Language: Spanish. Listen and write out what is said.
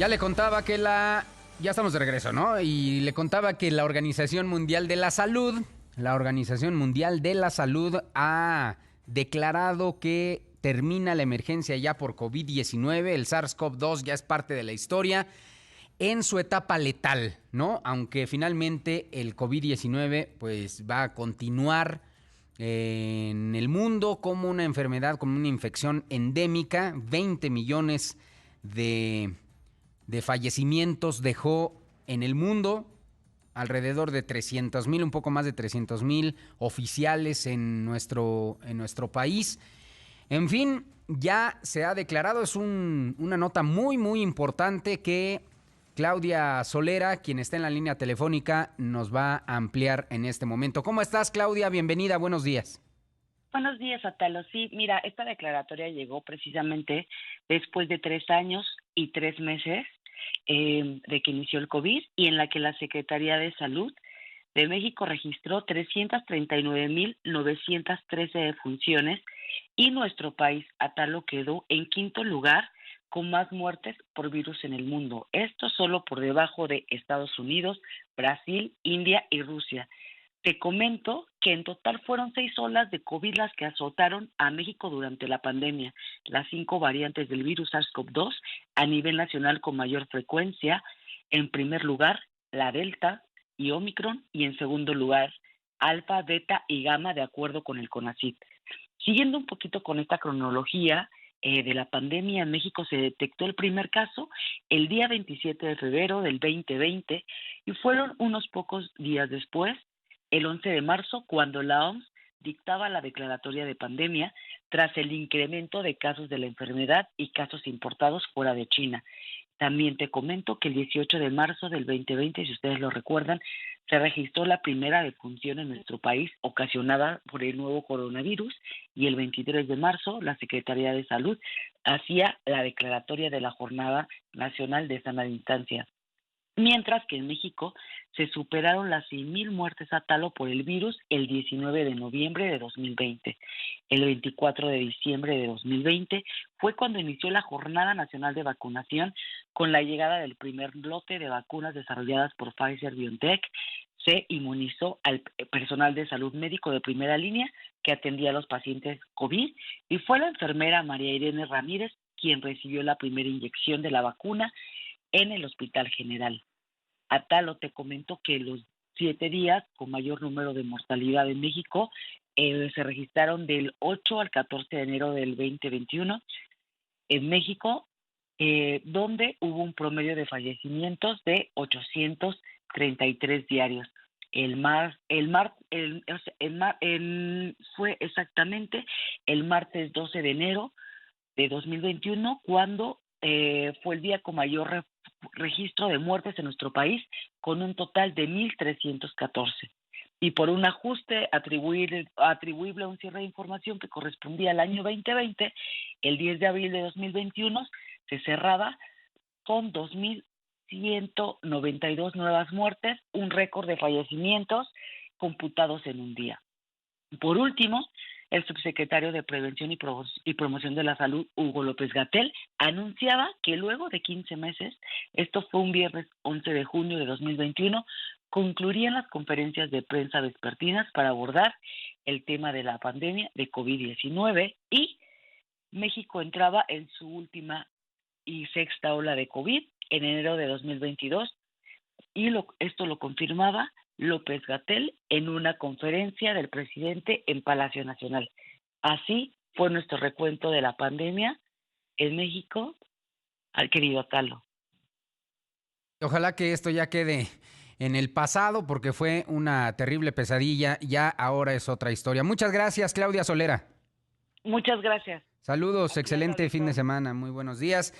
Ya le contaba que ya estamos de regreso, ¿no? Y le contaba que la Organización Mundial de la Salud ha declarado que termina la emergencia ya por COVID-19. El SARS-CoV-2 ya es parte de la historia en su etapa letal, ¿no? Aunque finalmente el COVID-19 pues va a continuar en el mundo como una enfermedad, como una infección endémica. 20 millones de fallecimientos dejó en el mundo, alrededor de 300,000, un poco más de 300,000 oficiales en nuestro país. En fin, ya se ha declarado, es una nota muy, muy importante que Claudia Solera, quien está en la línea telefónica, nos va a ampliar en este momento. ¿Cómo estás, Claudia? Bienvenida, buenos días. Buenos días, Atalo. Sí, mira, esta declaratoria llegó precisamente después de 3 años y 3 meses de que inició el COVID y en la que la Secretaría de Salud de México registró 339,913 defunciones y nuestro país, Atalo, quedó en quinto lugar con más muertes por virus en el mundo. Esto solo por debajo de Estados Unidos, Brasil, India y Rusia. Te comento que en total fueron 6 olas de COVID las que azotaron a México durante la pandemia. Las 5 variantes del virus SARS-CoV-2 a nivel nacional con mayor frecuencia. En primer lugar, la Delta y Omicron, y en segundo lugar, Alfa, Beta y Gamma, de acuerdo con el CONACYT. Siguiendo un poquito con esta cronología de la pandemia, en México se detectó el primer caso el día 27 de febrero del 2020 y fueron unos pocos días después, el 11 de marzo, cuando la OMS dictaba la declaratoria de pandemia tras el incremento de casos de la enfermedad y casos importados fuera de China. También te comento que el 18 de marzo del 2020, si ustedes lo recuerdan, se registró la primera defunción en nuestro país ocasionada por el nuevo coronavirus y el 23 de marzo la Secretaría de Salud hacía la declaratoria de la Jornada Nacional de Sana Distancia. Mientras que en México se superaron las 100,000 muertes a talo por el virus el 19 de noviembre de 2020. El 24 de diciembre de 2020 fue cuando inició la Jornada Nacional de Vacunación con la llegada del primer lote de vacunas desarrolladas por Pfizer-BioNTech. Se inmunizó al personal de salud médico de primera línea que atendía a los pacientes COVID y fue la enfermera María Irene Ramírez quien recibió la primera inyección de la vacuna en el Hospital General. Atalo, te comento que los 7 días con mayor número de mortalidad en México se registraron del 8 al 14 de enero del 2021 en México, donde hubo un promedio de fallecimientos de 833 diarios. Fue exactamente el martes 12 de enero de 2021 cuando fue el día con mayor registro de muertes en nuestro país, con un total de 1,314. Y por un ajuste atribuible a un cierre de información que correspondía al año 2020, el 10 de abril de 2021 se cerraba con 2,192 nuevas muertes, un récord de fallecimientos computados en un día. Por último, el subsecretario de Prevención y Promoción de la Salud, Hugo López-Gatell, anunciaba que luego de 15 meses, esto fue un viernes 11 de junio de 2021, concluirían las conferencias de prensa vespertinas para abordar el tema de la pandemia de COVID-19 y México entraba en su última y sexta ola de COVID en enero de 2022 y esto lo confirmaba López-Gatell en una conferencia del presidente en Palacio Nacional. Así fue nuestro recuento de la pandemia en México, al querido Atalo. Ojalá que esto ya quede en el pasado porque fue una terrible pesadilla, ya ahora es otra historia. Muchas gracias, Claudia Solera. Muchas gracias. Saludos, A ti, a tu excelente fin de auditorio. semana, muy buenos días.